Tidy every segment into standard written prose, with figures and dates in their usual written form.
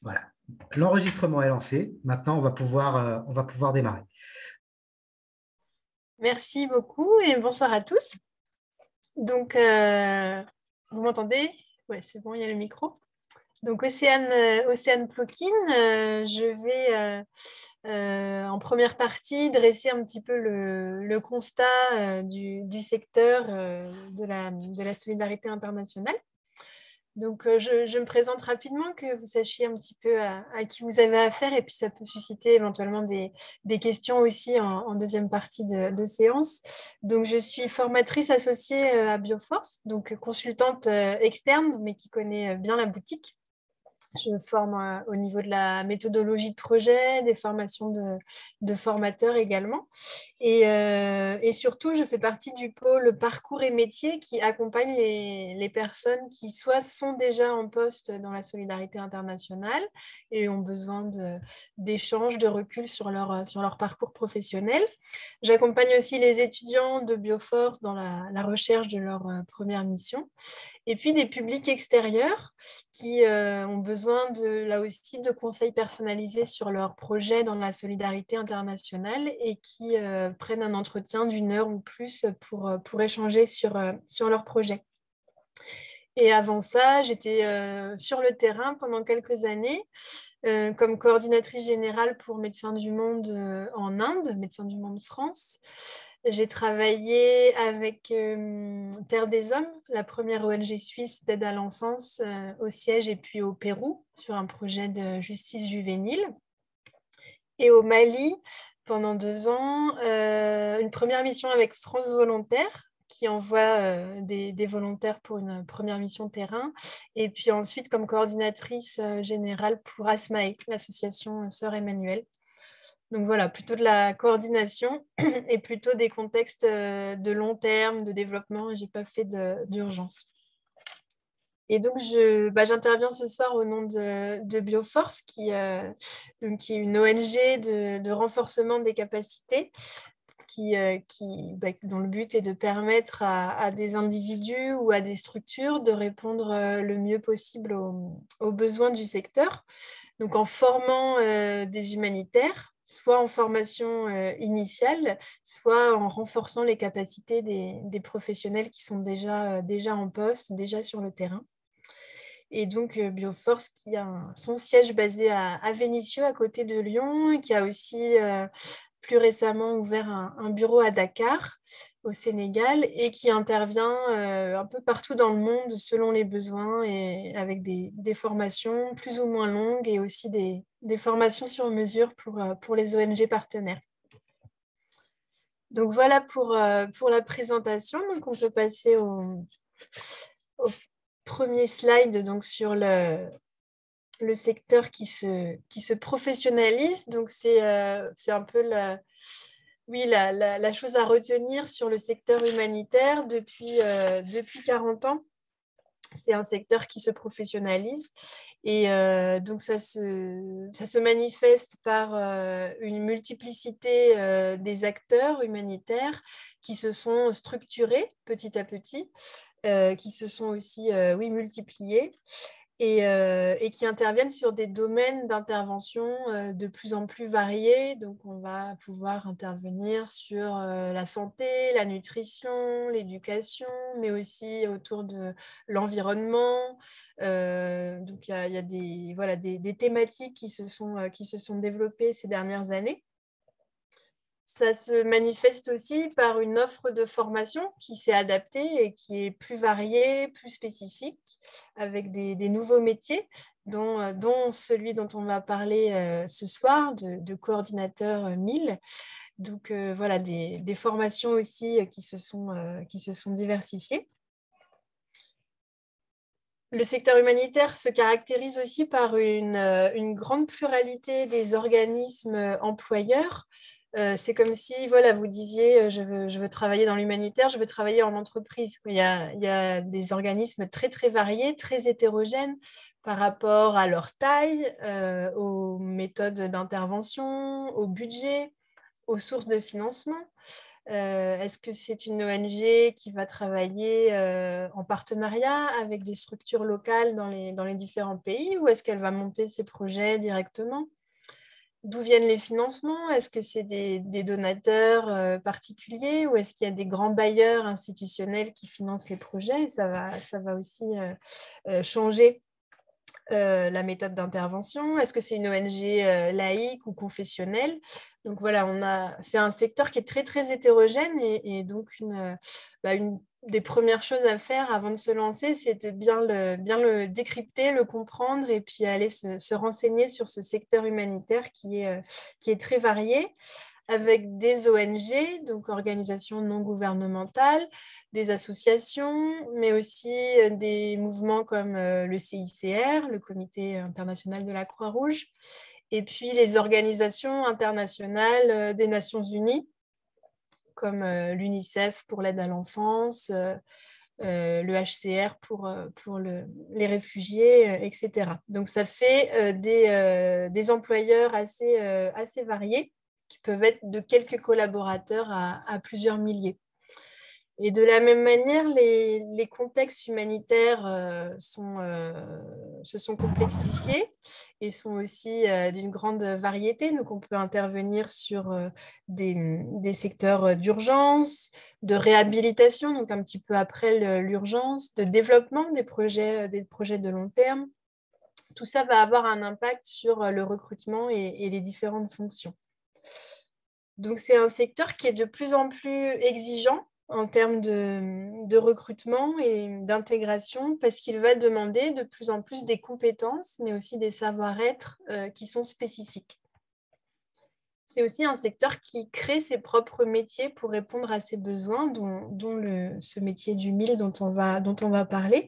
Voilà. L'enregistrement est lancé. Maintenant, on va pouvoir démarrer. Merci beaucoup et bonsoir à tous. Donc, vous m'entendez? Ouais, c'est bon, il y a le micro. Donc, Océane Plokin, je vais en première partie dresser un petit peu le constat du secteur de la solidarité internationale. Donc, je me présente rapidement, que vous sachiez un petit peu à qui vous avez affaire, et puis ça peut susciter éventuellement des questions aussi en deuxième partie de séance. Donc, je suis formatrice associée à Bioforce, donc consultante externe, mais qui connaît bien la boutique. Je forme au niveau de la méthodologie de projet, des formations de formateurs également. Et surtout, je fais partie du pôle parcours et métiers qui accompagne les personnes qui soit sont déjà en poste dans la solidarité internationale et ont besoin d'échanges, de recul sur leur parcours professionnel. J'accompagne aussi les étudiants de Bioforce dans la recherche de leur première mission. Et puis des publics extérieurs qui ont besoin là aussi de conseils personnalisés sur leurs projets dans la solidarité internationale et qui prennent un entretien d'une heure ou plus pour échanger sur leurs projets. Et avant ça, j'étais sur le terrain pendant quelques années comme coordinatrice générale pour Médecins du Monde en Inde, Médecins du Monde France. J'ai travaillé avec Terre des Hommes, la première ONG suisse d'aide à l'enfance au siège et puis au Pérou, sur un projet de justice juvénile. Et au Mali, pendant 2 ans, une première mission avec France Volontaire, qui envoie des volontaires pour une première mission terrain. Et puis ensuite, comme coordinatrice générale pour ASMAE, l'association Sœur Emmanuel. Donc voilà, plutôt de la coordination et plutôt des contextes de long terme, de développement. Je n'ai pas fait d'urgence. Et donc, j'interviens ce soir au nom de Bioforce, qui est une ONG de renforcement des capacités, dont le but est de permettre à des individus ou à des structures de répondre le mieux possible aux besoins du secteur. Donc, en formant des humanitaires, soit en formation initiale, soit en renforçant les capacités des professionnels qui sont déjà en poste, déjà sur le terrain. Et donc, Bioforce, qui a son siège basé à Vénissieux, à côté de Lyon, et qui a aussi plus récemment ouvert un bureau à Dakar, au Sénégal, et qui intervient un peu partout dans le monde selon les besoins, et avec des formations plus ou moins longues et aussi des formations sur mesure pour les ONG partenaires. Donc voilà pour la présentation. Donc on peut passer au premier slide, donc sur le secteur qui se professionnalise. Donc, c'est un peu la chose à retenir sur le secteur humanitaire depuis 40 ans. C'est un secteur qui se professionnalise et donc ça se manifeste par une multiplicité des acteurs humanitaires qui se sont structurés petit à petit, qui se sont aussi multipliés et qui interviennent sur des domaines d'intervention de plus en plus variés. Donc, on va pouvoir intervenir sur la santé, la nutrition, l'éducation, mais aussi autour de l'environnement. Donc, il y a des thématiques qui se sont développées ces dernières années. Ça se manifeste aussi par une offre de formation qui s'est adaptée et qui est plus variée, plus spécifique, avec des nouveaux métiers, dont celui dont on va parler ce soir, de coordinateur 1000. Donc voilà, des formations aussi qui se sont diversifiées. Le secteur humanitaire se caractérise aussi par une grande pluralité des organismes employeurs. C'est comme si vous disiez je veux travailler dans l'humanitaire, je veux travailler en entreprise. Il y a des organismes très, très variés, très hétérogènes par rapport à leur taille, aux méthodes d'intervention, au budget, aux sources de financement. Est-ce que c'est une ONG qui va travailler en partenariat avec des structures locales dans les différents pays ou est-ce qu'elle va monter ses projets directement? D'où viennent les financements? Est-ce que c'est des donateurs particuliers ou est-ce qu'il y a des grands bailleurs institutionnels qui financent les projets? Et ça va aussi changer la méthode d'intervention. Est-ce que c'est une ONG laïque ou confessionnelle? Donc voilà, c'est un secteur qui est très, très hétérogène et donc une des premières choses à faire avant de se lancer, c'est de bien le décrypter, le comprendre et puis aller se renseigner sur ce secteur humanitaire qui est très varié avec des ONG, donc organisations non gouvernementales, des associations, mais aussi des mouvements comme le CICR, le Comité international de la Croix-Rouge, et puis les organisations internationales des Nations Unies, comme l'UNICEF pour l'aide à l'enfance, le HCR pour les réfugiés, etc. Donc, ça fait des employeurs assez variés qui peuvent être de quelques collaborateurs à plusieurs milliers. Et de la même manière, les contextes humanitaires se sont complexifiés et sont aussi d'une grande variété. Donc, on peut intervenir sur des secteurs d'urgence, de réhabilitation, donc un petit peu après l'urgence, de développement des projets de long terme. Tout ça va avoir un impact sur le recrutement et les différentes fonctions. Donc, c'est un secteur qui est de plus en plus exigeant en termes de recrutement et d'intégration parce qu'il va demander de plus en plus des compétences, mais aussi des savoir-être qui sont spécifiques. C'est aussi un secteur qui crée ses propres métiers pour répondre à ses besoins, dont ce métier du mille dont on va parler.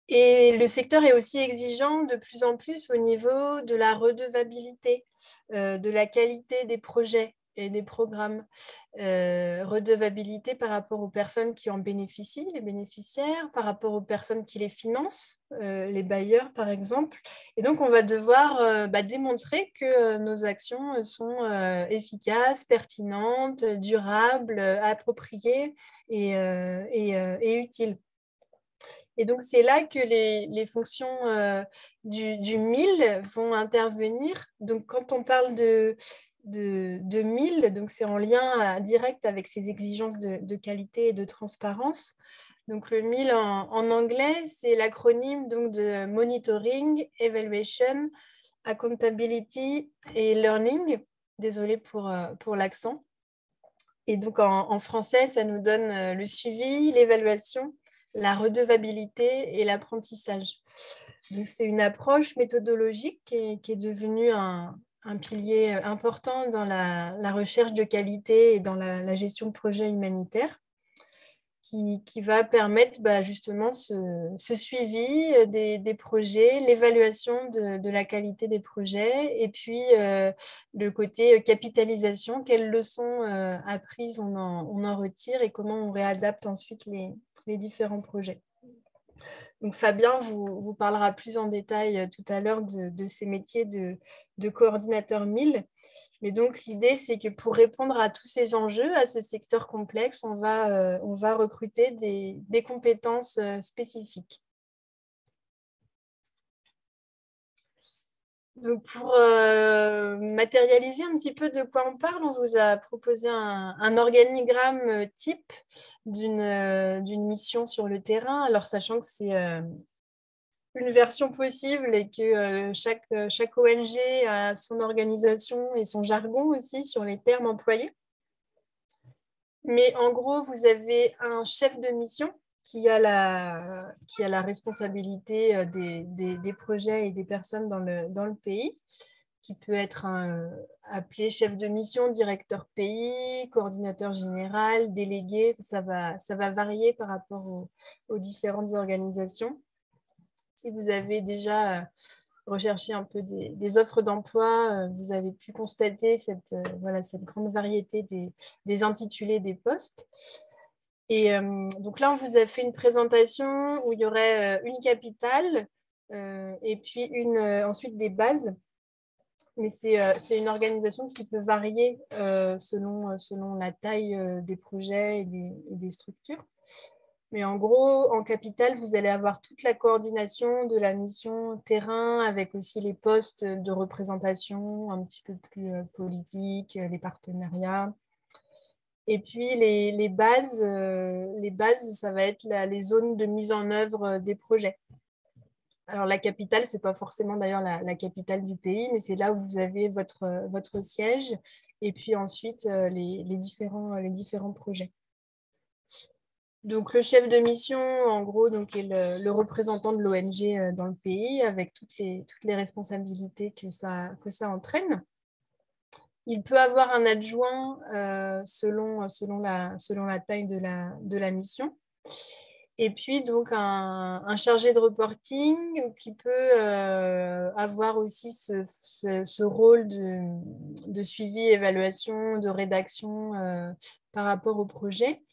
Et le secteur est aussi exigeant de plus en plus au niveau de la redevabilité, de la qualité des projets et des programmes. Redevabilité par rapport aux personnes qui en bénéficient, les bénéficiaires, par rapport aux personnes qui les financent, les bailleurs par exemple. Et donc, on va devoir démontrer que nos actions sont efficaces, pertinentes, durables, appropriées et utiles. Et donc, c'est là que les fonctions du mille vont intervenir. Donc, quand on parle de mille, donc c'est en lien direct avec ces exigences de qualité et de transparence. Donc, le mille en anglais, c'est l'acronyme donc, de Monitoring, Evaluation, Accountability et Learning. Désolée pour l'accent. Et donc, en français, ça nous donne le suivi, l'évaluation, la redevabilité et l'apprentissage. Donc, c'est une approche méthodologique qui est devenue un pilier important dans la recherche de qualité et dans la gestion de projets humanitaires qui va permettre justement ce suivi des projets, l'évaluation de la qualité des projets et puis le côté capitalisation, quelles leçons apprises on en retire et comment on réadapte ensuite les différents projets. Donc Fabien vous parlera plus en détail tout à l'heure de ces métiers de coordinateur mille. Mais donc, l'idée, c'est que pour répondre à tous ces enjeux, à ce secteur complexe, on va recruter des compétences spécifiques. Donc, pour matérialiser un petit peu de quoi on parle, on vous a proposé un organigramme type d'une mission sur le terrain. Alors, sachant que c'est une version possible et que chaque ONG a son organisation et son jargon aussi sur les termes employés. Mais en gros, vous avez un chef de mission qui a la responsabilité des projets et des personnes dans le pays, qui peut être appelé chef de mission, directeur pays, coordinateur général, délégué. Ça va varier par rapport aux différentes organisations. Si vous avez déjà recherché un peu des offres d'emploi, vous avez pu constater cette grande variété des intitulés des postes. Et donc là, on vous a fait une présentation où il y aurait une capitale et puis ensuite des bases. mais c'est une organisation qui peut varier selon la taille des projets et des structures. Mais en gros, en capitale, vous allez avoir toute la coordination de la mission terrain avec aussi les postes de représentation un petit peu plus politiques, les partenariats. Et puis, les bases, ça va être les zones de mise en œuvre des projets. Alors, la capitale, ce n'est pas forcément d'ailleurs la capitale du pays, mais c'est là où vous avez votre siège et puis ensuite les différents projets. Donc, le chef de mission, en gros, donc, est le représentant de l'ONG dans le pays avec toutes les responsabilités que ça entraîne. Il peut avoir un adjoint selon la taille de la mission. Et puis, donc, un chargé de reporting qui peut avoir aussi ce rôle de suivi, évaluation, de rédaction par rapport au projet.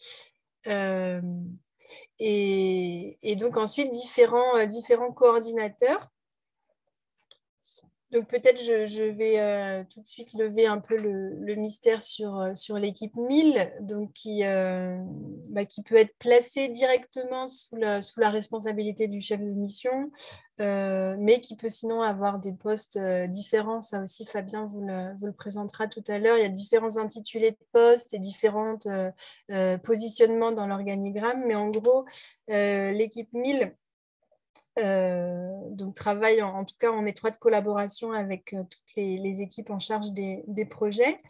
Et donc, ensuite, différents coordinateurs. Donc, peut-être je vais tout de suite lever un peu le mystère sur l'équipe 1000, donc qui peut être placée directement sous la responsabilité du chef de mission, mais qui peut sinon avoir des postes différents. Ça aussi, Fabien vous le présentera tout à l'heure. Il y a différents intitulés de postes et différents positionnements dans l'organigramme, mais en gros, l'équipe 1000 donc travaille en tout cas en étroite collaboration avec toutes les équipes en charge des projets.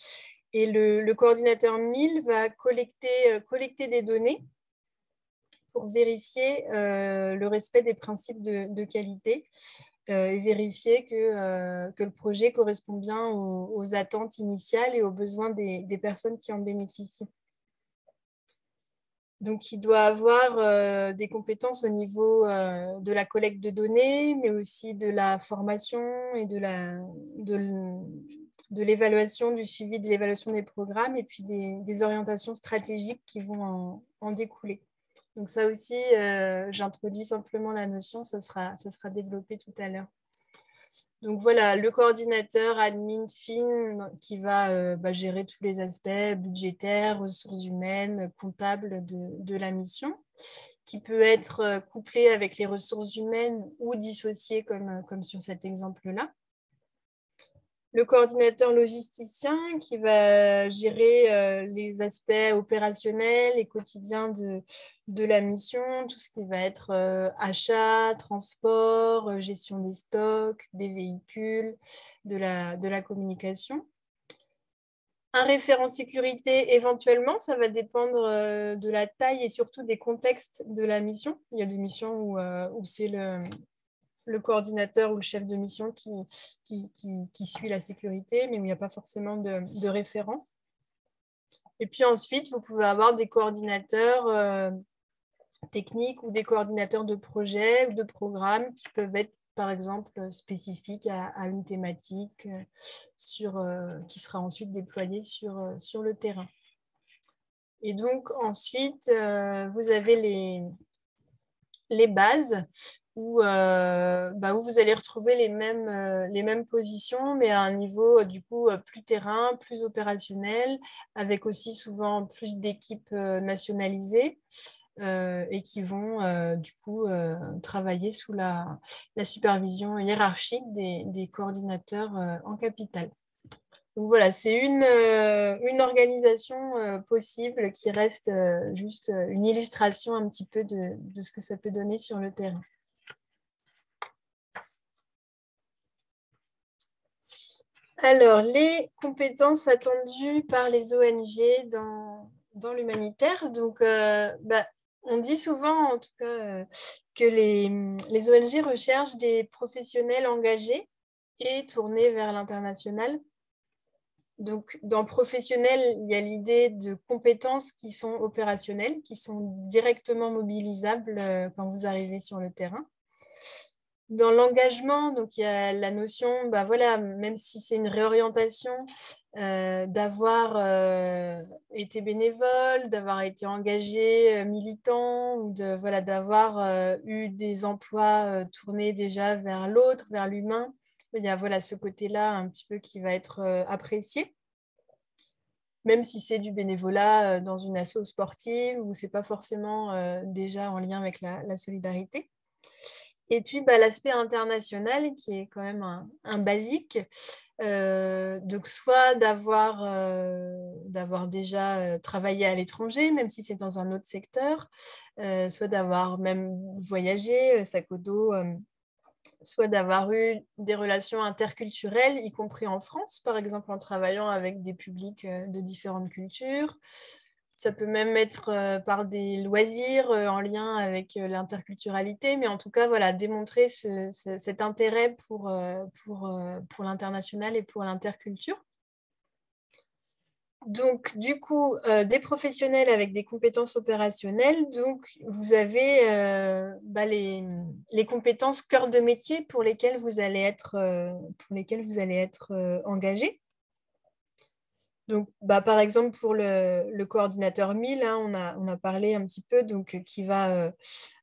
Et le coordinateur 1000 va collecter des données pour vérifier le respect des principes de qualité et vérifier que le projet correspond bien aux attentes initiales et aux besoins des personnes qui en bénéficient. Donc, il doit avoir des compétences au niveau de la collecte de données, mais aussi de la formation et de l'évaluation, du suivi de l'évaluation des programmes et puis des orientations stratégiques qui vont en découler. Donc, ça aussi, j'introduis simplement la notion, ça sera développé tout à l'heure. Donc voilà, le coordinateur admin fin qui va gérer tous les aspects budgétaires, ressources humaines, comptables de la mission, qui peut être couplé avec les ressources humaines ou dissocié comme sur cet exemple-là. Le coordinateur logisticien qui va gérer les aspects opérationnels et quotidiens de la mission, tout ce qui va être achat, transport, gestion des stocks, des véhicules, de la communication. Un référent sécurité, éventuellement, ça va dépendre de la taille et surtout des contextes de la mission. Il y a des missions où c'est le coordinateur ou le chef de mission qui suit la sécurité, mais où il n'y a pas forcément de référent. Et puis ensuite, vous pouvez avoir des coordinateurs techniques ou des coordinateurs de projets ou de programmes qui peuvent être, par exemple, spécifiques à une thématique qui sera ensuite déployée sur le terrain. Et donc, ensuite, vous avez les bases où vous allez retrouver les mêmes positions, mais à un niveau du coup plus terrain, plus opérationnel, avec aussi souvent plus d'équipes nationalisées et qui vont du coup travailler sous la supervision hiérarchique des coordinateurs en capitale. Donc voilà, c'est une organisation possible qui reste juste une illustration un petit peu de ce que ça peut donner sur le terrain. Alors, les compétences attendues par les ONG dans l'humanitaire. Donc, on dit souvent, en tout cas, que les ONG recherchent des professionnels engagés et tournés vers l'international. Donc, dans professionnel, il y a l'idée de compétences qui sont opérationnelles, qui sont directement mobilisables quand vous arrivez sur le terrain. Dans l'engagement, donc il y a la notion, même si c'est une réorientation, d'avoir été bénévole, d'avoir été engagé militant, ou d'avoir eu des emplois tournés déjà vers l'autre, vers l'humain, il y a voilà, ce côté-là un petit peu qui va être apprécié, même si c'est du bénévolat dans une asso sportive où ce n'est pas forcément déjà en lien avec la solidarité. Et puis, l'aspect international qui est quand même un basique. Donc, soit d'avoir déjà travaillé à l'étranger, même si c'est dans un autre secteur, soit d'avoir même voyagé, sac au dos, soit d'avoir eu des relations interculturelles, y compris en France, par exemple en travaillant avec des publics de différentes cultures. Ça peut même être par des loisirs en lien avec l'interculturalité, mais en tout cas, voilà, démontrer cet intérêt pour l'international et pour l'interculture. Donc, du coup, des professionnels avec des compétences opérationnelles. Donc, vous avez les compétences cœur de métier pour lesquelles vous allez être engagé. Donc, par exemple, pour le coordinateur 1000, hein, on a parlé un petit peu, donc, qui va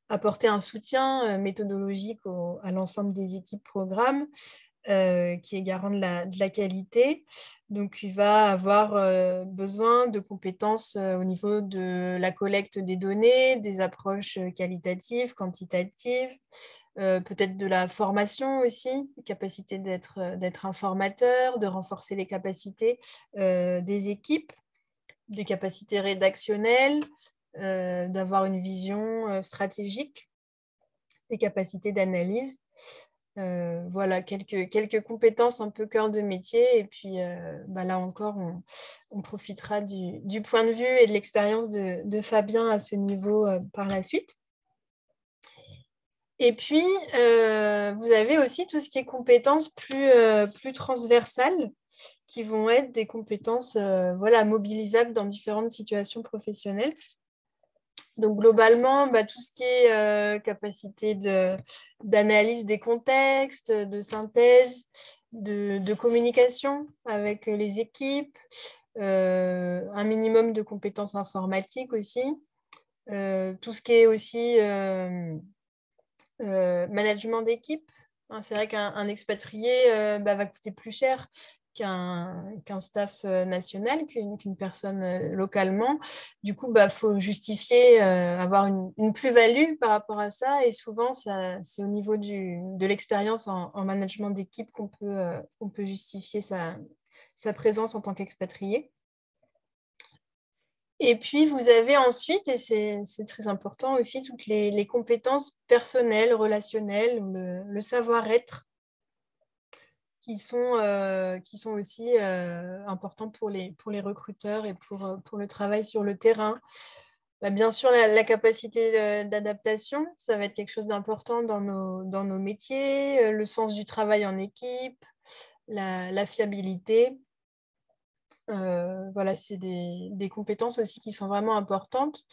apporter un soutien méthodologique à l'ensemble des équipes programmes, qui est garant de la qualité. Donc, il va avoir besoin de compétences au niveau de la collecte des données, des approches qualitatives, quantitatives, peut-être de la formation aussi, capacité d'être un formateur, de renforcer les capacités des équipes, des capacités rédactionnelles, d'avoir une vision stratégique, des capacités d'analyse. Voilà, quelques compétences un peu cœur de métier. Et puis, là encore, on profitera du point de vue et de l'expérience de Fabien à ce niveau par la suite. Et puis, vous avez aussi tout ce qui est compétences plus transversales, qui vont être des compétences mobilisables dans différentes situations professionnelles. Donc, globalement, tout ce qui est capacité d'analyse des contextes, de synthèse, de communication avec les équipes, un minimum de compétences informatiques aussi, tout ce qui est aussi management d'équipe. C'est vrai qu'un expatrié va coûter plus cher qu'un staff national, qu'une personne localement. Du coup, faut justifier, avoir une plus-value par rapport à ça. Et souvent, c'est au niveau de l'expérience en management d'équipe qu'on peut justifier sa présence en tant qu'expatrié. Et puis, vous avez ensuite, et c'est très important aussi, toutes les compétences personnelles, relationnelles, le savoir-être, qui sont aussi importants pour les recruteurs et pour le travail sur le terrain. Bien sûr, la capacité d'adaptation, ça va être quelque chose d'important dans nos métiers, le sens du travail en équipe, la fiabilité. Voilà, c'est des compétences aussi qui sont vraiment importantes,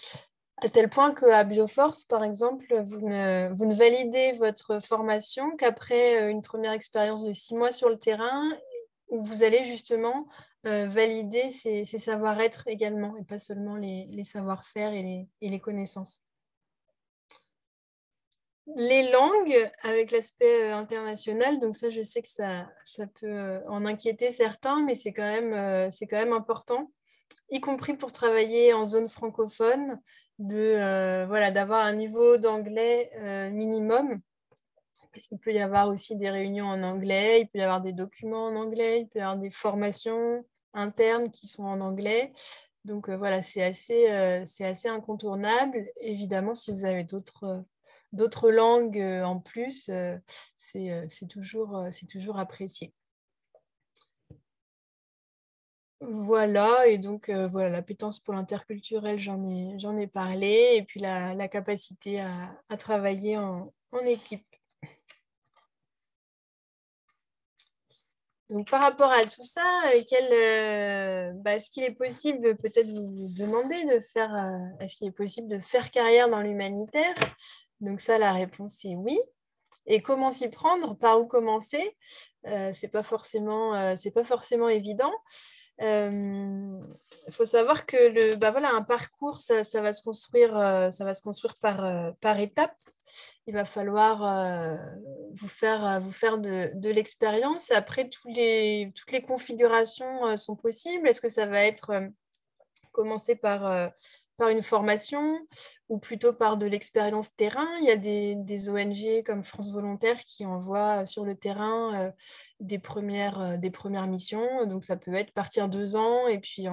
à tel point qu'à Bioforce, par exemple, vous ne validez votre formation qu'après une première expérience de 6 mois sur le terrain, où vous allez justement valider ces savoir-être également, et pas seulement les savoir-faire et les connaissances. Les langues, avec l'aspect international, donc ça, je sais que ça peut en inquiéter certains, mais c'est quand même important, y compris pour travailler en zone francophone, d'avoir un niveau d'anglais minimum, parce qu'il peut y avoir aussi des réunions en anglais, il peut y avoir des documents en anglais, il peut y avoir des formations internes qui sont en anglais. Donc voilà, c'est assez incontournable. Évidemment, si vous avez d'autres langues en plus, c'est toujours apprécié. Voilà, et donc l'appétence pour l'interculturel, j'en ai parlé, et puis la capacité à travailler en équipe. Donc, par rapport à tout ça, est-ce qu'il est possible, peut-être vous demandez de faire, est-ce qu'il est possible de faire carrière dans l'humanitaire? Donc ça, la réponse est oui. Et comment s'y prendre? Par où commencer? C'est pas forcément évident. Il faut savoir que un parcours, ça va se construire par étapes. il va falloir vous faire de l'expérience. Après, toutes les configurations sont possibles. Est-ce que ça va être commencer par une formation ou plutôt par de l'expérience terrain? Il y a des ONG comme France Volontaire qui envoient sur le terrain des premières missions. Donc, ça peut être partir 2 ans et puis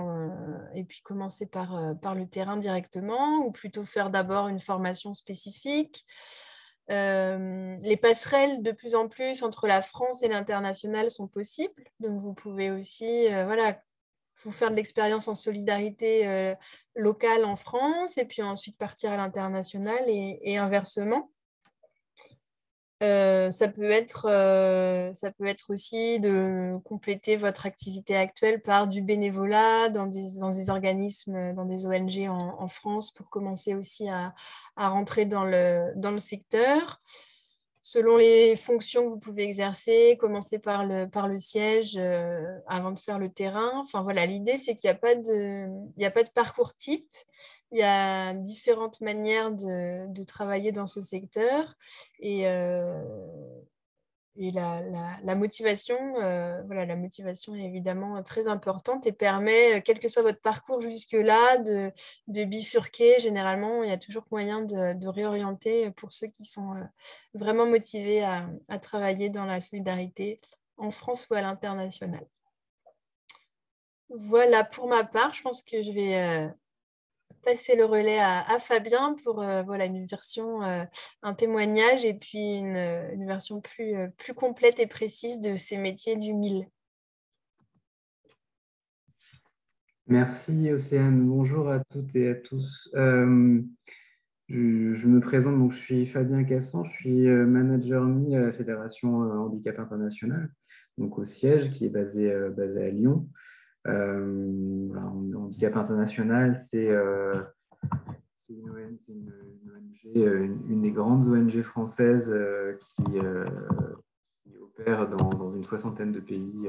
commencer par le terrain directement, ou plutôt faire d'abord une formation spécifique. Les passerelles de plus en plus entre la France et l'international sont possibles. Donc, vous pouvez aussi vous faire de l'expérience en solidarité locale en France et puis ensuite partir à l'international et inversement. Ça peut être aussi de compléter votre activité actuelle par du bénévolat dans des organismes, dans des ONG en France, pour commencer aussi à rentrer dans le secteur. Selon les fonctions que vous pouvez exercer, commencer par le siège avant de faire le terrain. Enfin, voilà, l'idée, c'est qu'il n'y a pas de parcours type. Il y a différentes manières de travailler dans ce secteur. Et la motivation, la motivation est évidemment très importante et permet, quel que soit votre parcours jusque-là, de bifurquer. Généralement, il y a toujours moyen de réorienter pour ceux qui sont vraiment motivés à travailler dans la solidarité en France ou à l'international. Voilà pour ma part. Je pense que je vais passer le relais à Fabien pour une version, un témoignage et puis une version plus complète et précise de ces métiers du mil. Merci Océane, bonjour à toutes et à tous. Je me présente, donc je suis Fabien Cassan, je suis manager MIL à la Fédération Handicap International, donc au siège qui est basé à Lyon. Handicap International, c'est une ONG, une des grandes ONG françaises qui opère dans une soixantaine de pays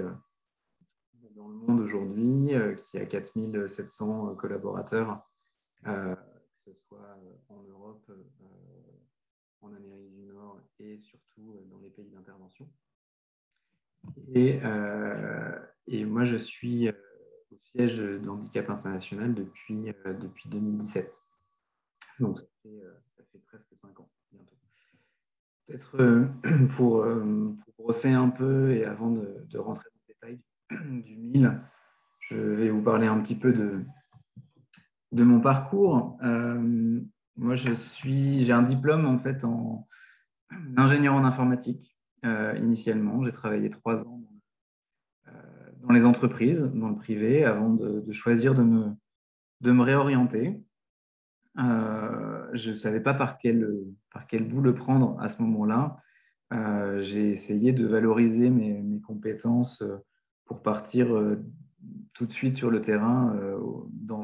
dans le monde aujourd'hui, qui a 4700 collaborateurs, que ce soit en Europe, en Amérique du Nord et surtout dans les pays d'intervention. Et moi, je suis au siège d'Handicap International depuis 2017. Donc, ça fait presque 5 ans, bientôt. Peut-être pour brosser un peu et avant de rentrer dans le détail du MIL, je vais vous parler un petit peu de mon parcours. Moi, j'ai un diplôme en fait en ingénieur en informatique. Initialement, j'ai travaillé 3 ans dans les entreprises, dans le privé, avant de choisir de me réorienter. Je ne savais pas par quel bout le prendre à ce moment-là. J'ai essayé de valoriser mes compétences pour partir tout de suite sur le terrain,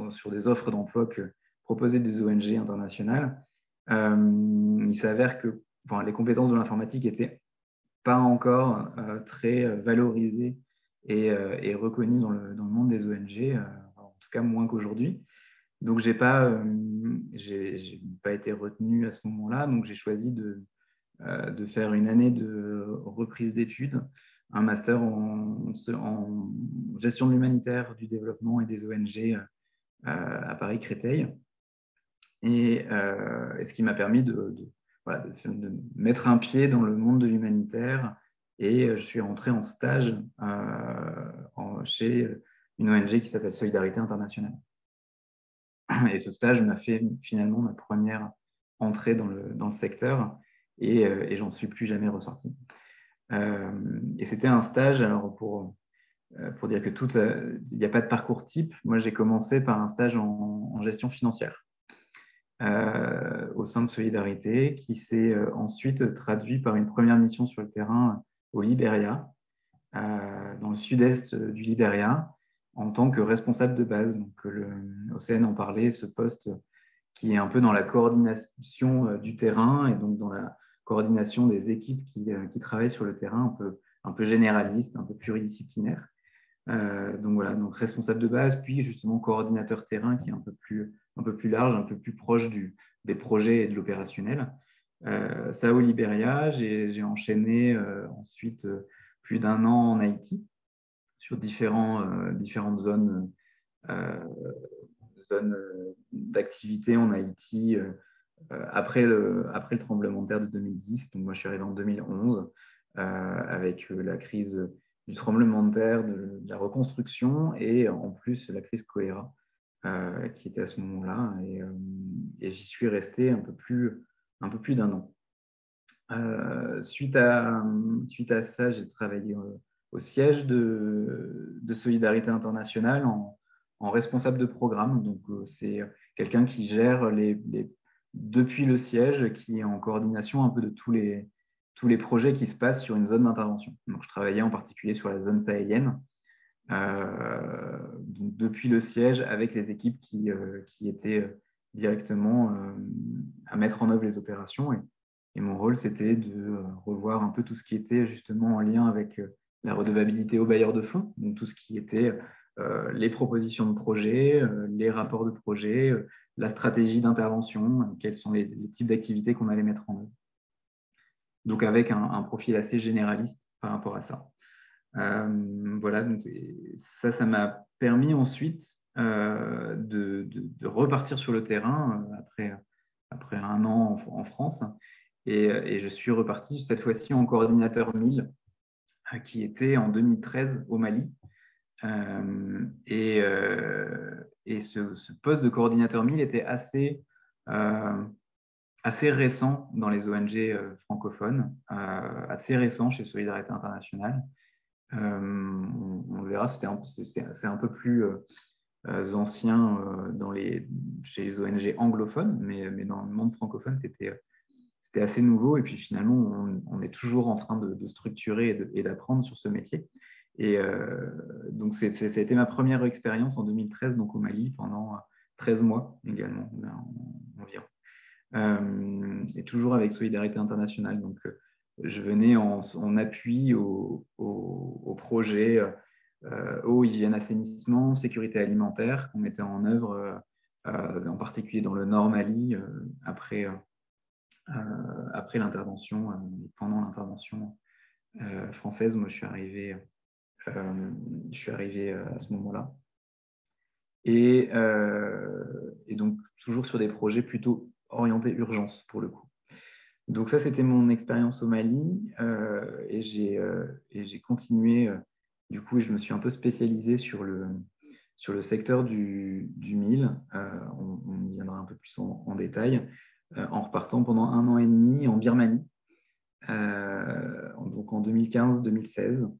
sur des offres d'emploi que proposaient des ONG internationales. Il s'avère que les compétences de l'informatique n'étaient pas encore très valorisées et reconnues dans le monde des ONG, en tout cas moins qu'aujourd'hui. Donc, j'ai pas été retenu à ce moment-là. Donc, j'ai choisi de faire une année de reprise d'études, un master en gestion de l'humanitaire, du développement et des ONG à Paris-Créteil. Et ce qui m'a permis de mettre un pied dans le monde de l'humanitaire. Et je suis rentré en stage chez une ONG qui s'appelle Solidarité Internationale. Et ce stage m'a fait finalement ma première entrée dans le secteur et j'en suis plus jamais ressorti. Et c'était un stage, alors pour dire que il n'y a pas de parcours type, moi j'ai commencé par un stage en gestion financière au sein de Solidarité, qui s'est ensuite traduit par une première mission sur le terrain au Libéria, dans le sud-est du Libéria, en tant que responsable de base. Donc, Océane en parlait, ce poste qui est un peu dans la coordination du terrain et donc dans la coordination des équipes qui travaillent sur le terrain, un peu généraliste, un peu pluridisciplinaire. Donc voilà, donc responsable de base, puis justement coordinateur terrain qui est un peu plus large, un peu plus proche des projets et de l'opérationnel. Ça au Libéria, j'ai enchaîné ensuite plus d'1 an en Haïti sur différentes zones d'activité en Haïti après le tremblement de terre de 2010. Donc moi, je suis arrivé en 2011 avec la crise du tremblement de terre, de la reconstruction et en plus la crise choléra qui était à ce moment-là. Et j'y suis resté un peu plus d'1 an. Suite à ça, j'ai travaillé au siège de Solidarité Internationale en responsable de programme. Donc, c'est quelqu'un qui gère depuis le siège, qui est en coordination un peu de tous les projets qui se passent sur une zone d'intervention. Donc, je travaillais en particulier sur la zone sahélienne, donc depuis le siège avec les équipes qui étaient directement à mettre en œuvre les opérations. Et mon rôle, c'était de revoir un peu tout ce qui était justement en lien avec la redevabilité aux bailleurs de fonds, donc tout ce qui était les propositions de projets, les rapports de projets, la stratégie d'intervention, quels sont les types d'activités qu'on allait mettre en œuvre. Donc avec un profil assez généraliste par rapport à ça. Voilà, donc ça m'a permis ensuite de repartir sur le terrain après 1 an en France. Et je suis reparti cette fois-ci en coordinateur 1000, qui était en 2013 au Mali. Et ce poste de coordinateur 1000 était assez récent dans les ONG francophones, assez récent chez Solidarité Internationale. On verra, c'est un peu plus ancien chez les ONG anglophones, mais dans le monde francophone, c'était assez nouveau. Et puis finalement, on est toujours en train de structurer et d'apprendre sur ce métier. Et donc, ça a été ma première expérience en 2013, donc au Mali, pendant 13 mois également, environ. Et toujours avec Solidarité Internationale. Donc, je venais en appui au projet eau, hygiène, assainissement, sécurité alimentaire qu'on mettait en œuvre, en particulier dans le Nord Mali, après l'intervention, pendant l'intervention française. Moi, je suis arrivé à ce moment-là. Et donc, toujours sur des projets plutôt orientés urgence, pour le coup. Donc ça, c'était mon expérience au Mali. Et j'ai continué, du coup, et je me suis un peu spécialisé sur le secteur du mil. On y viendra un peu plus en détail. En repartant pendant 1 an et demi en Birmanie, donc en 2015-2016,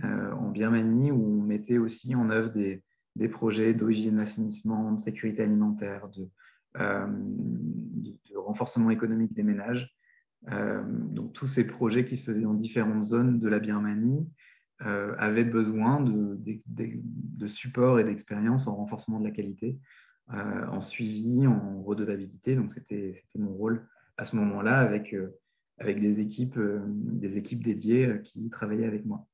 en Birmanie, où on mettait aussi en œuvre des projets d'eau, hygiène, d'assainissement, de sécurité alimentaire, de renforcement économique des ménages. Donc tous ces projets qui se faisaient dans différentes zones de la Birmanie avaient besoin de support et d'expérience en renforcement de la qualité, en suivi, en redevabilité. Donc c'était mon rôle à ce moment-là avec des équipes dédiées qui travaillaient avec moi.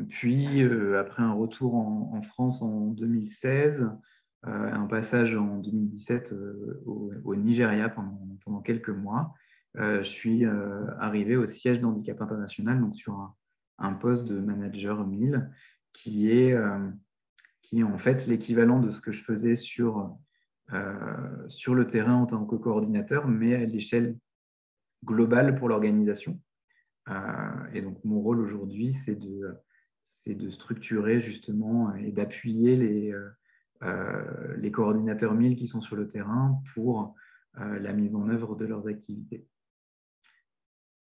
Puis après un retour en France en 2016, un passage en 2017 au Nigeria pendant quelques mois, je suis arrivé au siège d'Handicap International, donc sur un poste de manager 1000, qui est en fait l'équivalent de ce que je faisais sur le terrain en tant que coordinateur, mais à l'échelle globale pour l'organisation. Et donc, mon rôle aujourd'hui, c'est de structurer justement et d'appuyer les coordinateurs 1000 qui sont sur le terrain pour la mise en œuvre de leurs activités.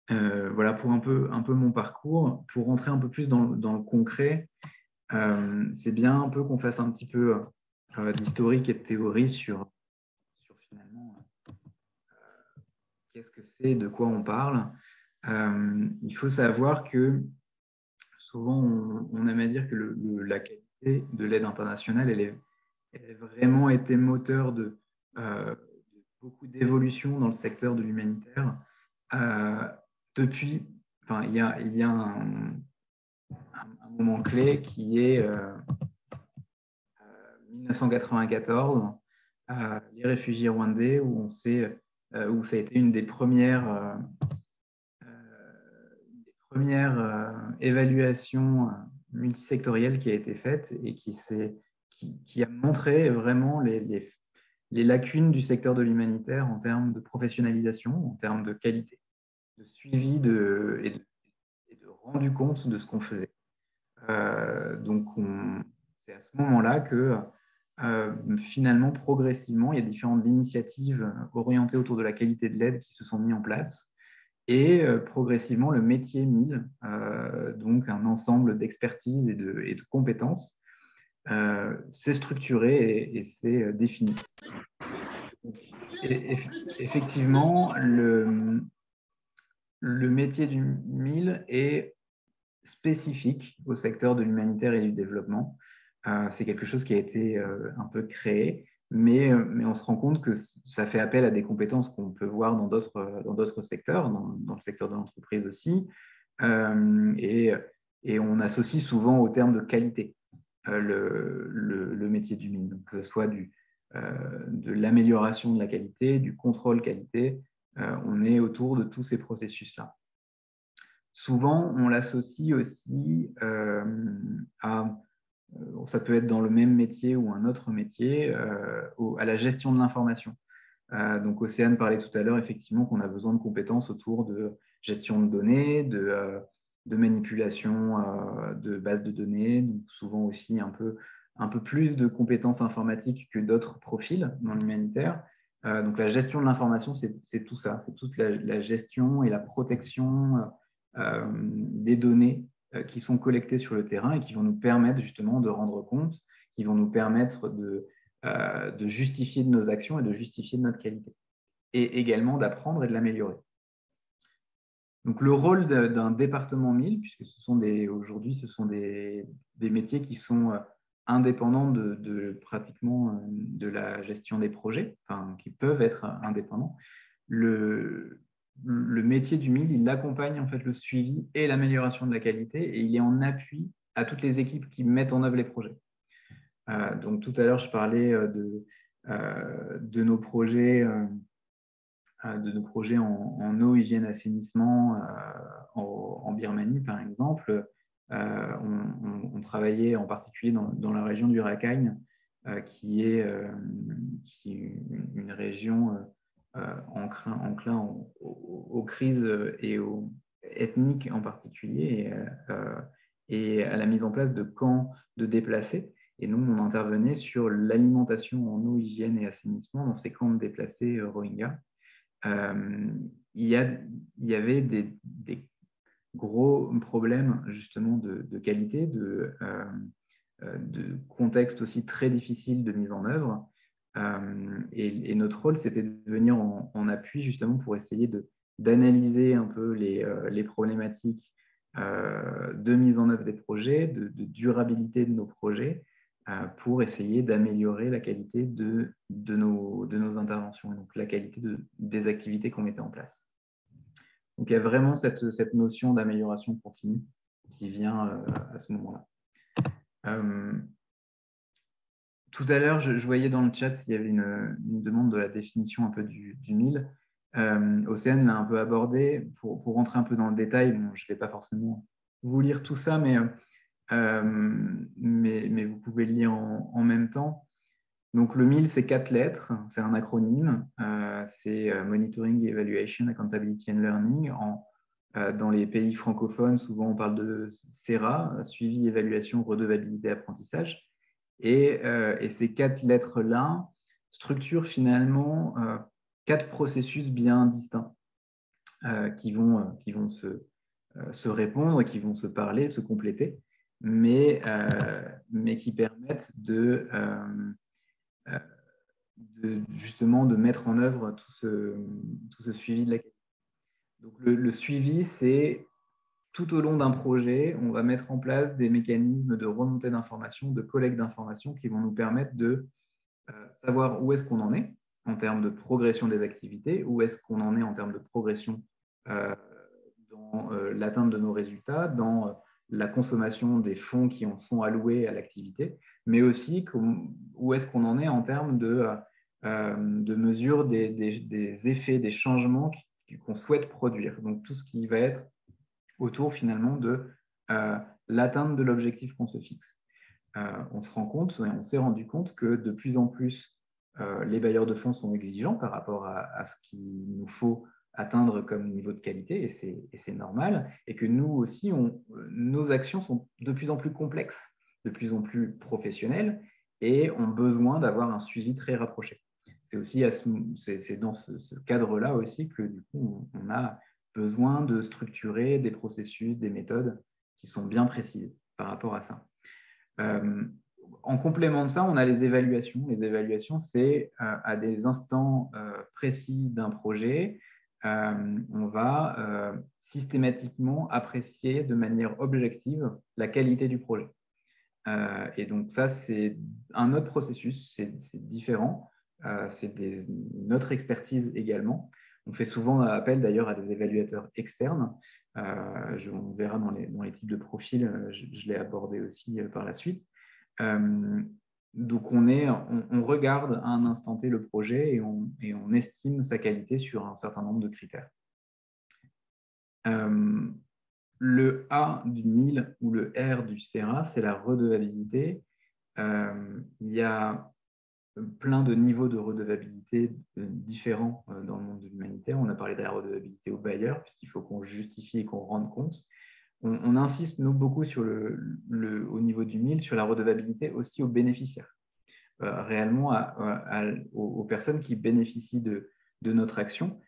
Voilà pour un peu mon parcours. Pour rentrer un peu plus dans le concret, c'est bien un peu qu'on fasse un petit peu d'historique et de théorie sur finalement qu'est-ce que c'est, de quoi on parle. Il faut savoir que souvent, on aime à dire que la qualité de l'aide internationale, elle a vraiment été moteur de beaucoup d'évolutions dans le secteur de l'humanitaire. Depuis, il y a un moment clé qui est 1994, les réfugiés rwandais, où on s'est où ça a été une des premières évaluations multisectorielles qui a été faite et qui a montré vraiment les lacunes du secteur de l'humanitaire en termes de professionnalisation, en termes de qualité, de suivi et de rendu compte de ce qu'on faisait. Donc, c'est à ce moment-là que finalement, progressivement, il y a différentes initiatives orientées autour de la qualité de l'aide qui se sont mises en place. Et progressivement, le métier 1000, donc un ensemble d'expertise et de compétences, s'est structuré et s'est défini. Et effectivement, le métier du 1000 est spécifique au secteur de l'humanitaire et du développement. C'est quelque chose qui a été un peu créé, mais on se rend compte que ça fait appel à des compétences qu'on peut voir dans d'autres secteurs, dans le secteur de l'entreprise aussi, et on associe souvent au terme de qualité le métier du mine, donc que ce soit de l'amélioration de la qualité, du contrôle qualité, on est autour de tous ces processus-là. Souvent, on l'associe aussi ça peut être dans le même métier ou un autre métier, à la gestion de l'information. Donc, Océane parlait tout à l'heure, effectivement, qu'on a besoin de compétences autour de gestion de données, de manipulation de bases de données, donc souvent aussi un peu plus de compétences informatiques que d'autres profils dans l'humanitaire. Donc, la gestion de l'information, c'est tout ça, c'est toute la gestion et la protection des données qui sont collectées sur le terrain et qui vont nous permettre justement de rendre compte, qui vont nous permettre de justifier de nos actions et de justifier de notre qualité. Et également d'apprendre et de l'améliorer. Donc, le rôle d'un département 1000, puisque aujourd'hui, ce sont des métiers qui sont indépendants pratiquement de la gestion des projets, enfin, qui peuvent être indépendants. Le métier du 1000, il accompagne en fait le suivi et l'amélioration de la qualité et il est en appui à toutes les équipes qui mettent en œuvre les projets. Donc, tout à l'heure, je parlais de nos projets en eau, hygiène, assainissement en Birmanie, par exemple. On travaillait en particulier dans la région du Rakhine, qui est une région enclin aux crises et aux ethniques en particulier, et à la mise en place de camps de déplacés. Et nous, on intervenait sur l'alimentation en eau, hygiène et assainissement dans ces camps de déplacés Rohingyas. Il y avait des gros problèmes justement de qualité, de contexte aussi très difficile de mise en œuvre. Et notre rôle, c'était de venir en appui justement pour essayer d'analyser un peu les problématiques de mise en œuvre des projets, de durabilité de nos projets, pour essayer d'améliorer la qualité de nos interventions, donc la qualité des activités qu'on mettait en place. Donc, il y a vraiment cette notion d'amélioration continue qui vient à ce moment-là. Tout à l'heure, je voyais dans le chat s'il y avait une demande de la définition un peu du 1000. Océane l'a un peu abordé. Pour rentrer un peu dans le détail, bon, je ne vais pas forcément vous lire tout ça, mais vous pouvez le lire en même temps. Donc, le 1000, c'est 4 lettres, c'est un acronyme, c'est Monitoring, Evaluation, Accountability and Learning. Dans les pays francophones, souvent on parle de SERA, suivi, évaluation, redevabilité, apprentissage. Et ces 4 lettres-là structurent finalement 4 processus bien distincts qui vont se répondre, qui vont se parler, se compléter, mais qui permettent justement de mettre en œuvre tout ce suivi de la qualité. Donc, le suivi, c'est tout au long d'un projet, on va mettre en place des mécanismes de remontée d'informations, de collecte d'informations qui vont nous permettre de savoir où est-ce qu'on en est en termes de progression des activités, où est-ce qu'on en est en termes de progression dans l'atteinte de nos résultats, dans la consommation des fonds qui en sont alloués à l'activité, mais aussi où est-ce qu'on en est en termes de mesure des effets, des changements qu'on souhaite produire. Donc, tout ce qui va être autour finalement de l'atteinte de l'objectif qu'on se fixe. On se rend compte, on s'est rendu compte que de plus en plus, les bailleurs de fonds sont exigeants par rapport à ce qu'il nous faut atteindre comme niveau de qualité, et c'est normal, et que nous aussi, nos actions sont de plus en plus complexes, de plus en plus professionnelles, et ont besoin d'avoir un suivi très rapproché. C'est aussi c'est dans ce cadre-là aussi que du coup, on a besoin de structurer des processus, des méthodes qui sont bien précises par rapport à ça. En complément de ça, on a les évaluations. Les évaluations, c'est à des instants précis d'un projet, on va systématiquement apprécier de manière objective la qualité du projet. Et donc ça, c'est un autre processus, c'est différent, c'est notre expertise également. On fait souvent appel d'ailleurs à des évaluateurs externes. On verra dans les types de profils, je l'ai abordé aussi par la suite. Donc on regarde à un instant T le projet et on estime sa qualité sur un certain nombre de critères. Le A du MIL ou le R du CERA, c'est la redevabilité. Il y a plein de niveaux de redevabilité différents dans le monde de l'humanitaire. On a parlé de la redevabilité aux bailleurs, puisqu'il faut qu'on justifie et qu'on rende compte. On insiste, nous, beaucoup sur au niveau du MIL, sur la redevabilité aussi aux bénéficiaires, réellement aux personnes qui bénéficient de notre action,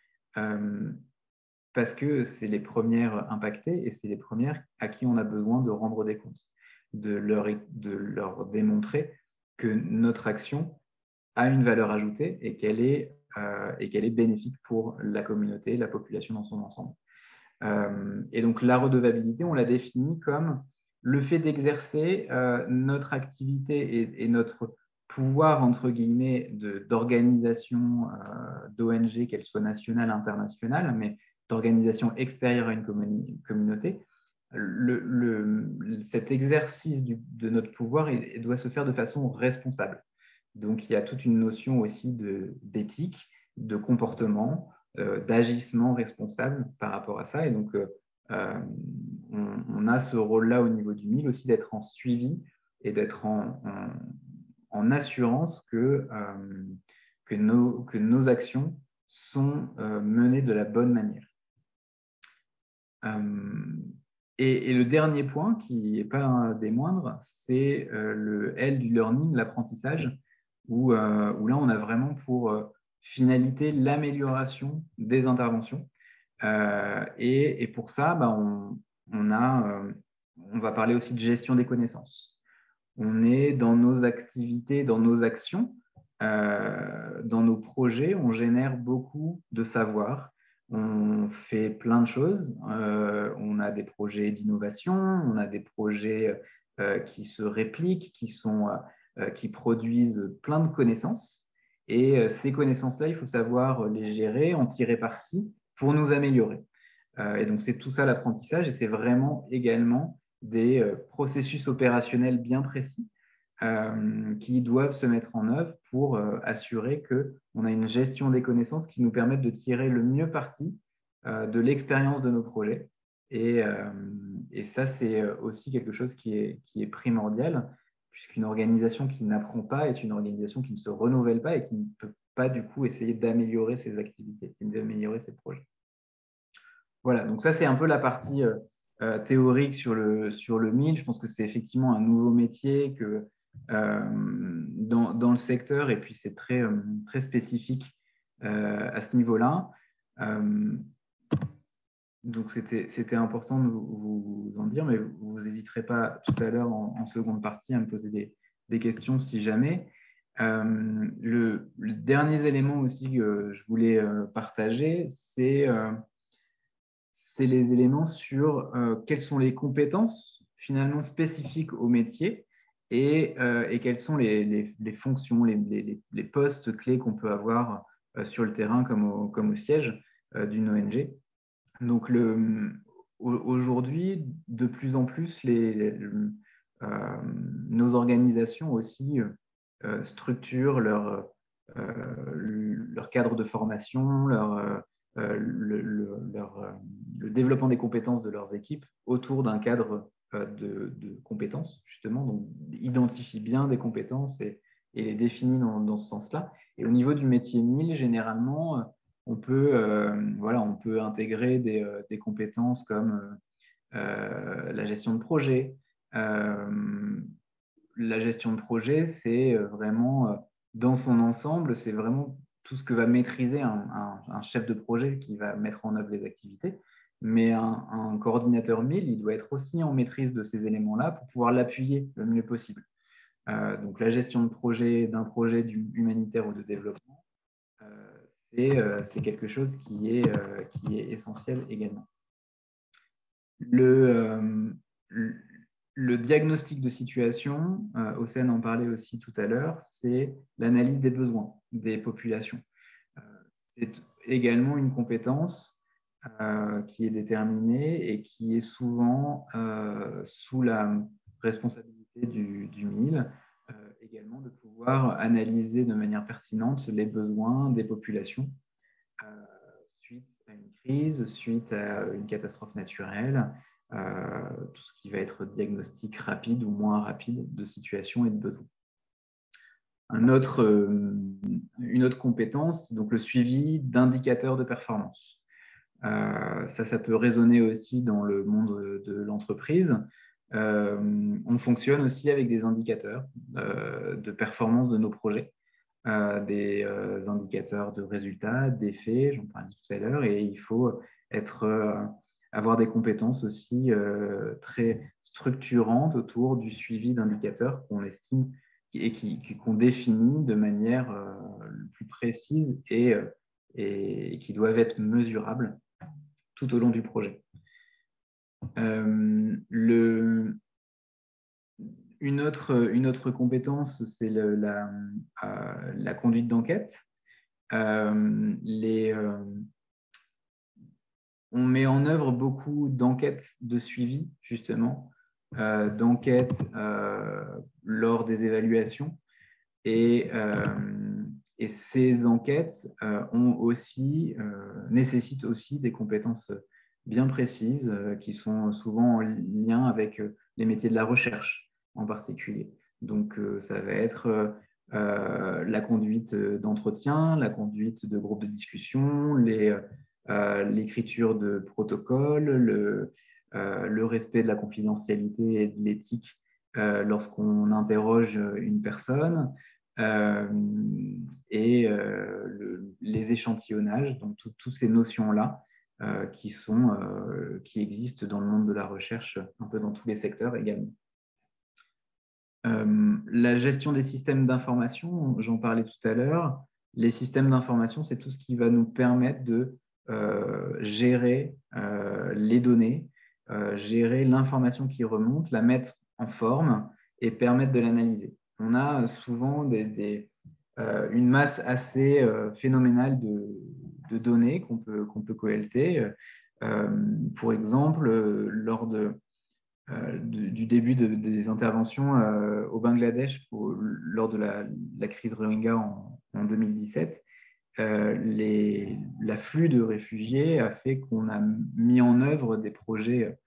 parce que c'est les premières impactées et c'est les premières à qui on a besoin de rendre des comptes, de leur démontrer que notre action a une valeur ajoutée et qu'elle est bénéfique pour la communauté, la population dans son ensemble. Et donc, la redevabilité, on l'a définie comme le fait d'exercer notre activité et notre pouvoir, entre guillemets, d'organisation d'ONG, qu'elle soit nationale, internationale, mais d'organisation extérieure à une communauté. Cet exercice de notre pouvoir doit se faire de façon responsable. Donc, il y a toute une notion aussi d'éthique, de comportement, d'agissement responsable par rapport à ça. Et donc, on a ce rôle-là au niveau du MIL aussi d'être en suivi et d'être en assurance que nos actions sont menées de la bonne manière. Et le dernier point, qui n'est pas des moindres, c'est le L du learning, l'apprentissage, où là, on a vraiment pour finalité l'amélioration des interventions. Et pour ça, on va parler aussi de gestion des connaissances. On est dans nos activités, dans nos actions, dans nos projets, on génère beaucoup de savoir. On fait plein de choses. On a des projets d'innovation, on a des projets qui se répliquent, qui produisent plein de connaissances. Et ces connaissances-là, il faut savoir les gérer, en tirer parti pour nous améliorer. Et donc, c'est tout ça l'apprentissage, et c'est vraiment également des processus opérationnels bien précis qui doivent se mettre en œuvre pour assurer qu'on a une gestion des connaissances qui nous permette de tirer le mieux parti de l'expérience de nos projets. Et ça, c'est aussi quelque chose qui est primordial, puisqu'une organisation qui n'apprend pas est une organisation qui ne se renouvelle pas et qui ne peut pas du coup essayer d'améliorer ses activités, d'améliorer ses projets. Voilà, donc ça, c'est un peu la partie théorique sur le MIL. Je pense que c'est effectivement un nouveau métier dans le secteur, et puis c'est très, très spécifique à ce niveau-là. Donc, c'était important de vous en dire, mais vous n'hésiterez pas tout à l'heure en seconde partie à me poser des questions si jamais. Le dernier élément aussi que je voulais partager, c'est les éléments sur quelles sont les compétences finalement spécifiques au métier et quelles sont les fonctions, les postes clés qu'on peut avoir sur le terrain comme au siège d'une ONG. Donc, aujourd'hui, de plus en plus, nos organisations aussi structurent leur cadre de formation, le développement des compétences de leurs équipes autour d'un cadre de compétences, justement. Donc, identifie bien des compétences et les définit dans ce sens-là. Et au niveau du métier 1000, généralement, on peut intégrer des compétences comme la gestion de projet. La gestion de projet, c'est vraiment, dans son ensemble, c'est vraiment tout ce que va maîtriser un chef de projet qui va mettre en œuvre les activités. Mais un coordinateur 1000, il doit être aussi en maîtrise de ces éléments-là pour pouvoir l'appuyer le mieux possible. Donc, la gestion de projet, d'un projet humanitaire ou de développement, c'est quelque chose qui est essentiel également. Le diagnostic de situation, Océane en parlait aussi tout à l'heure, c'est l'analyse des besoins des populations. C'est également une compétence qui est déterminée et qui est souvent sous la responsabilité du MIL, également de pouvoir analyser de manière pertinente les besoins des populations suite à une crise, suite à une catastrophe naturelle, tout ce qui va être diagnostic rapide ou moins rapide de situation et de besoins. Une autre compétence, donc le suivi d'indicateurs de performance. Ça peut résonner aussi dans le monde de l'entreprise. On fonctionne aussi avec des indicateurs de performance de nos projets, des indicateurs de résultats, d'effets, j'en parlais tout à l'heure, et il faut avoir des compétences aussi très structurantes autour du suivi d'indicateurs qu'on estime et qu'on définit de manière plus précise et qui doivent être mesurables tout au long du projet. Une autre compétence, c'est la conduite d'enquête. On met en œuvre beaucoup d'enquêtes de suivi, justement, d'enquêtes lors des évaluations. Et ces enquêtes nécessitent aussi des compétences bien précises qui sont souvent en lien avec les métiers de la recherche en particulier. Donc, ça va être la conduite d'entretien, la conduite de groupes de discussion, l'écriture de protocoles, le respect de la confidentialité et de l'éthique lorsqu'on interroge une personne, et les échantillonnages, donc toutes ces notions-là qui existent dans le monde de la recherche, un peu dans tous les secteurs également. La gestion des systèmes d'information, j'en parlais tout à l'heure. Les systèmes d'information, c'est tout ce qui va nous permettre de gérer les données, gérer l'information qui remonte, la mettre en forme et permettre de l'analyser. On a souvent une masse assez phénoménale de données qu'on peut collecter. Pour exemple, lors du début des interventions au Bangladesh lors de la crise Rohingya en 2017, l'afflux de réfugiés a fait qu'on a mis en œuvre des projets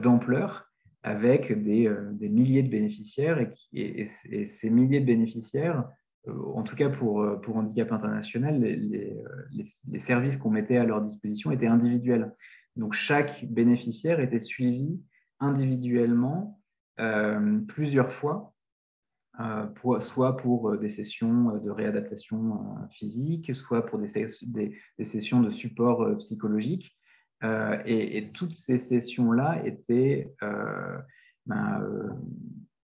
d'ampleur avec des milliers de bénéficiaires et ces milliers de bénéficiaires, en tout cas pour Handicap International, les services qu'on mettait à leur disposition étaient individuels. Donc chaque bénéficiaire était suivi individuellement plusieurs fois, soit pour des sessions de réadaptation physique, soit pour des sessions de support psychologique. Et toutes ces sessions-là étaient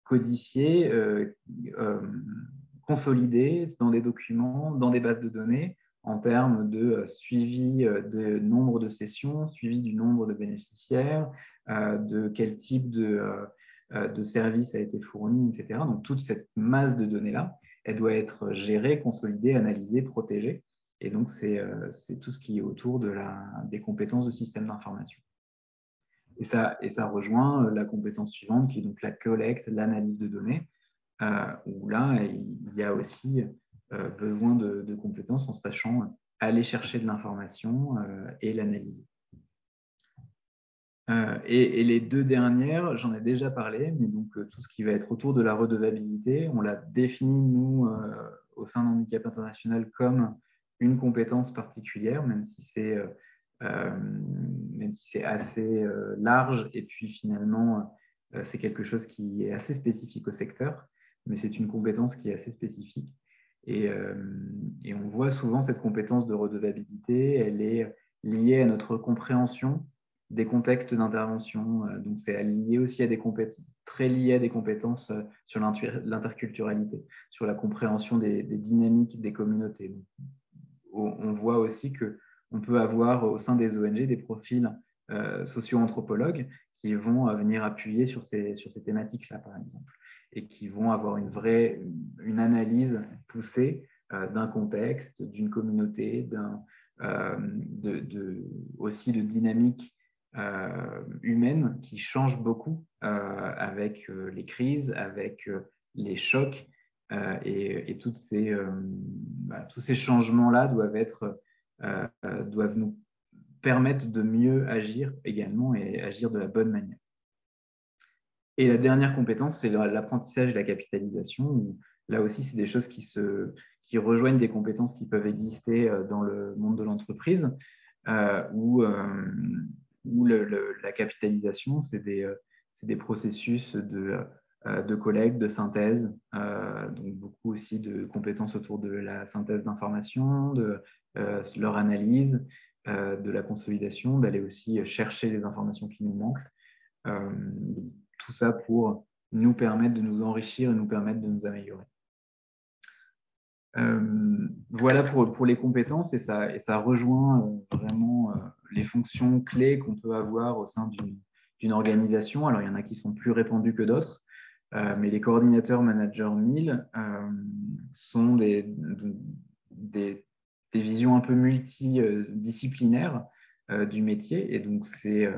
codifiées, consolidées dans des documents, dans des bases de données, en termes de suivi de nombre de sessions, suivi du nombre de bénéficiaires, de quel type de service a été fourni, etc. Donc, toute cette masse de données-là, elle doit être gérée, consolidée, analysée, protégée. Et donc, c'est tout ce qui est autour des compétences de système d'information. Et ça rejoint la compétence suivante, qui est donc la collecte, l'analyse de données, où là, il y a aussi besoin de compétences en sachant aller chercher de l'information et l'analyser. Et les deux dernières, j'en ai déjà parlé, mais donc tout ce qui va être autour de la redevabilité, on l'a défini, nous, au sein d'Handicap International, comme une compétence particulière, même si c'est assez large, et puis finalement, c'est quelque chose qui est assez spécifique au secteur, mais c'est une compétence qui est assez spécifique. Et on voit souvent cette compétence de redevabilité, elle est liée à notre compréhension des contextes d'intervention. Donc, c'est lié aussi à des compétences, très lié à des compétences sur l'interculturalité, sur la compréhension des dynamiques des communautés. Donc, on voit aussi qu'on peut avoir au sein des ONG des profils socio-anthropologues qui vont venir appuyer sur ces thématiques-là, par exemple, et qui vont avoir une analyse poussée d'un contexte, d'une communauté, aussi de dynamiques humaines qui changent beaucoup avec les crises, avec les chocs, et tous ces changements-là doivent nous permettre de mieux agir également et agir de la bonne manière. Et la dernière compétence, c'est l'apprentissage et la capitalisation, où là aussi, c'est des choses qui rejoignent des compétences qui peuvent exister dans le monde de l'entreprise, où la capitalisation, c'est des processus de collecte, de synthèse, donc beaucoup aussi de compétences autour de la synthèse d'informations, de leur analyse, de la consolidation, d'aller aussi chercher les informations qui nous manquent. Tout ça pour nous permettre de nous enrichir et nous permettre de nous améliorer. Voilà pour les compétences, et ça rejoint vraiment les fonctions clés qu'on peut avoir au sein d'une organisation. Alors, il y en a qui sont plus répandues que d'autres, mais les coordinateurs managers 1000 sont des visions un peu multidisciplinaires du métier, et donc c'est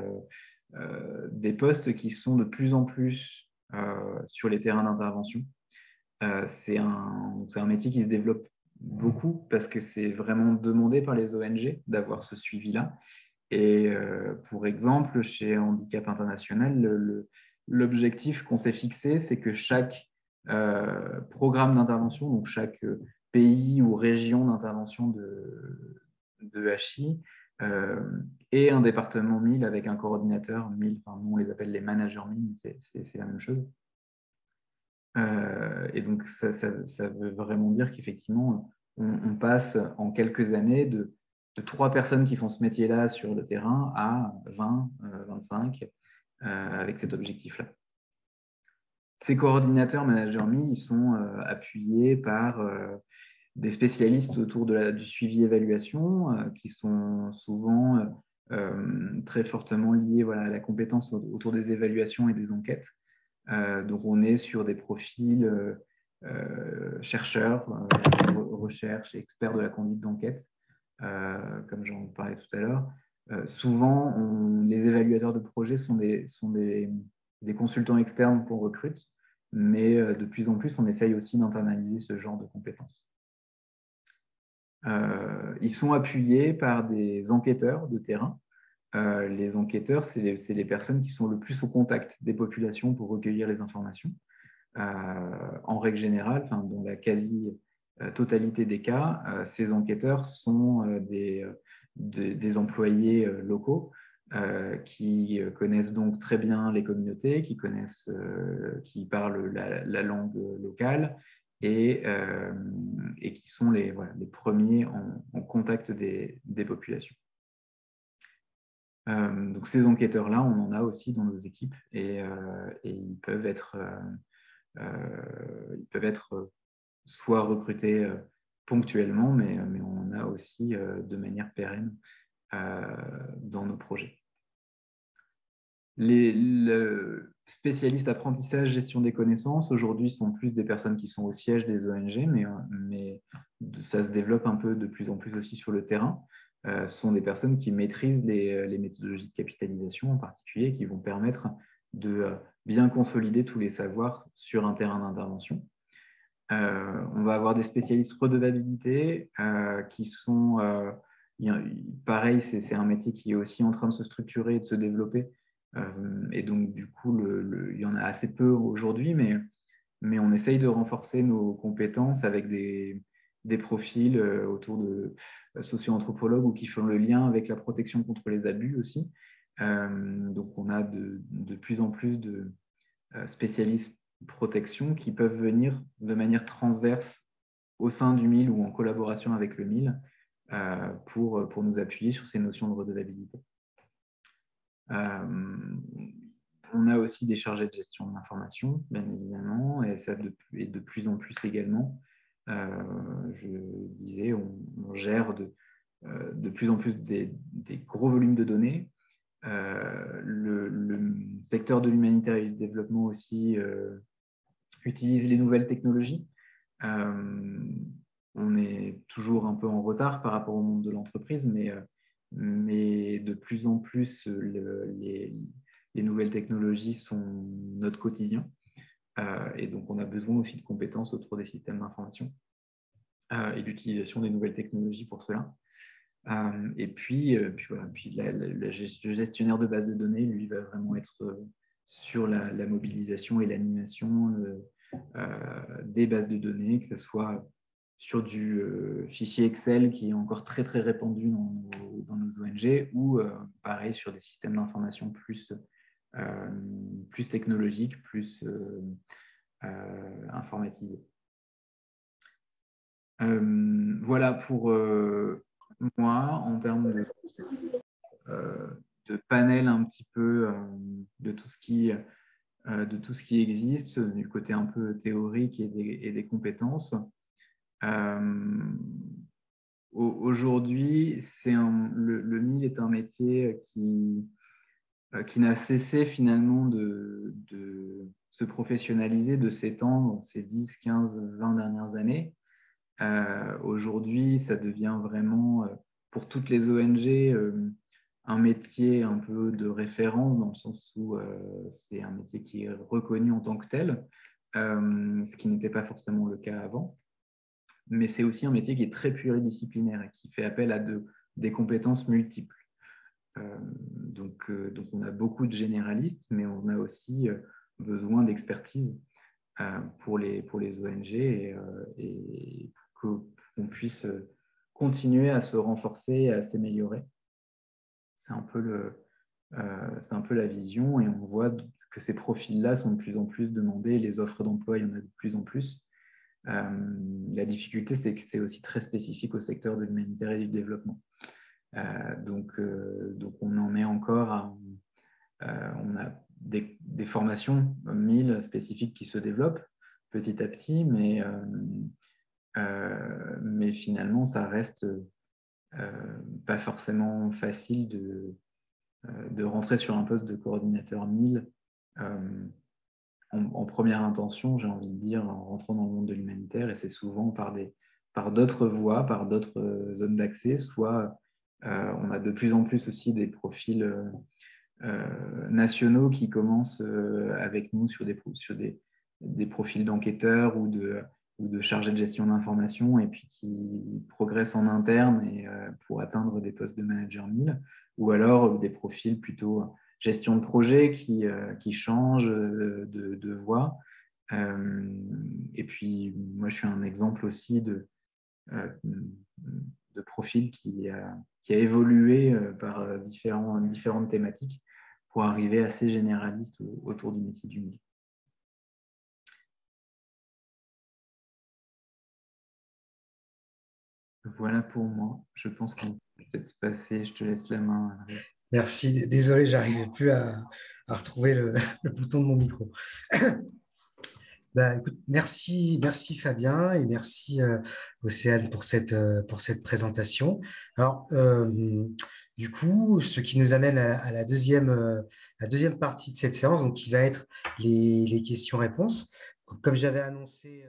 des postes qui sont de plus en plus sur les terrains d'intervention. C'est un métier qui se développe beaucoup parce que c'est vraiment demandé par les ONG d'avoir ce suivi-là. Et pour exemple, chez Handicap International, l'objectif qu'on s'est fixé, c'est que chaque programme d'intervention, donc chaque pays ou région d'intervention de HI, et un département 1000 avec un coordinateur 1000, enfin, nous on les appelle les managers 1000, c'est la même chose. Et donc ça veut vraiment dire qu'effectivement on passe en quelques années de 3 personnes qui font ce métier-là sur le terrain à 20, 25 avec cet objectif-là. Ces coordinateurs managers 1000, ils sont appuyés par des spécialistes autour du suivi-évaluation qui sont souvent très fortement liés à la compétence autour des évaluations et des enquêtes. Donc, on est sur des profils chercheurs, recherche, experts de la conduite d'enquête, comme j'en parlais tout à l'heure. Souvent, les évaluateurs de projet sont des consultants externes qu'on recrute, mais de plus en plus, on essaye aussi d'internaliser ce genre de compétences. Ils sont appuyés par des enquêteurs de terrain. Les enquêteurs, c'est les personnes qui sont le plus au contact des populations pour recueillir les informations. En règle générale, dans la quasi-totalité des cas, ces enquêteurs sont des employés locaux qui connaissent donc très bien les communautés, qui parlent la langue locale et qui sont les premiers en contact des populations. Donc ces enquêteurs-là, on en a aussi dans nos équipes et ils peuvent être soit recrutés ponctuellement, mais on en a aussi de manière pérenne dans nos projets. Les spécialistes apprentissage, gestion des connaissances, aujourd'hui, sont plus des personnes qui sont au siège des ONG, mais ça se développe un peu de plus en plus aussi sur le terrain. Sont des personnes qui maîtrisent les méthodologies de capitalisation en particulier, qui vont permettre de bien consolider tous les savoirs sur un terrain d'intervention. On va avoir des spécialistes redevabilité qui sont, pareil, c'est un métier qui est aussi en train de se structurer et de se développer. Et donc, du coup, il y en a assez peu aujourd'hui, mais on essaye de renforcer nos compétences avec des profils autour de socio-anthropologues ou qui font le lien avec la protection contre les abus aussi. Donc, on a de plus en plus de spécialistes protection qui peuvent venir de manière transverse au sein du MIL ou en collaboration avec le MIL pour nous appuyer sur ces notions de redevabilité. On a aussi des chargés de gestion de l'information, bien évidemment, et ça de plus en plus également. Je disais, on gère de plus en plus des gros volumes de données. Le secteur de l'humanitaire et du développement aussi utilise les nouvelles technologies. On est toujours un peu en retard par rapport au monde de l'entreprise, mais de plus en plus, les nouvelles technologies sont notre quotidien. Et donc, on a besoin aussi de compétences autour des systèmes d'information et d'utilisation des nouvelles technologies pour cela. Et puis, voilà. Puis le gestionnaire de base de données, lui, va vraiment être sur la mobilisation et l'animation des bases de données, que ce soit sur du fichier Excel qui est encore très, très répandu dans nos ONG ou pareil sur des systèmes d'information plus technologiques, plus informatisés. Voilà pour moi, en termes de panel un petit peu de tout ce qui existe, du côté un peu théorique et des compétences. Aujourd'hui, le MIL est un métier qui n'a cessé finalement de se professionnaliser, de s'étendre ces 10, 15, 20 dernières années. Aujourd'hui, ça devient vraiment, pour toutes les ONG, un métier un peu de référence, dans le sens où c'est un métier qui est reconnu en tant que tel, ce qui n'était pas forcément le cas avant. Mais c'est aussi un métier qui est très pluridisciplinaire et qui fait appel à des compétences multiples. Donc, on a beaucoup de généralistes, mais on a aussi besoin d'expertise pour les ONG et qu'on puisse continuer à se renforcer et à s'améliorer. C'est un peu la vision, et on voit que ces profils-là sont de plus en plus demandés. Les offres d'emploi, il y en a de plus en plus. La difficulté, c'est que c'est aussi très spécifique au secteur de l'humanitaire et du développement. Donc, on en est encore on a des formations 1000 spécifiques qui se développent petit à petit, mais finalement, ça reste pas forcément facile de rentrer sur un poste de coordinateur 1000 en première intention, j'ai envie de dire, en rentrant dans le monde de l'humanitaire, et c'est souvent par d'autres voies, par d'autres zones d'accès, soit on a de plus en plus aussi des profils nationaux qui commencent avec nous sur des profils d'enquêteurs ou de chargés de gestion d'information, et puis qui progressent en interne pour atteindre des postes de manager 1000, ou alors des profils plutôt gestion de projet qui changent de voie. Et puis, moi, je suis un exemple aussi de profil qui a évolué par différentes thématiques pour arriver assez généraliste autour du métier du milieu. Voilà pour moi. Je pense qu'on peut peut-être passer. Je te laisse la main. Merci. Désolé, je n'arrivais plus à retrouver le bouton de mon micro. Écoute, merci Fabien, et merci Océane pour cette présentation. Alors, du coup, ce qui nous amène à la deuxième partie de cette séance, donc qui va être les questions-réponses. Comme j'avais annoncé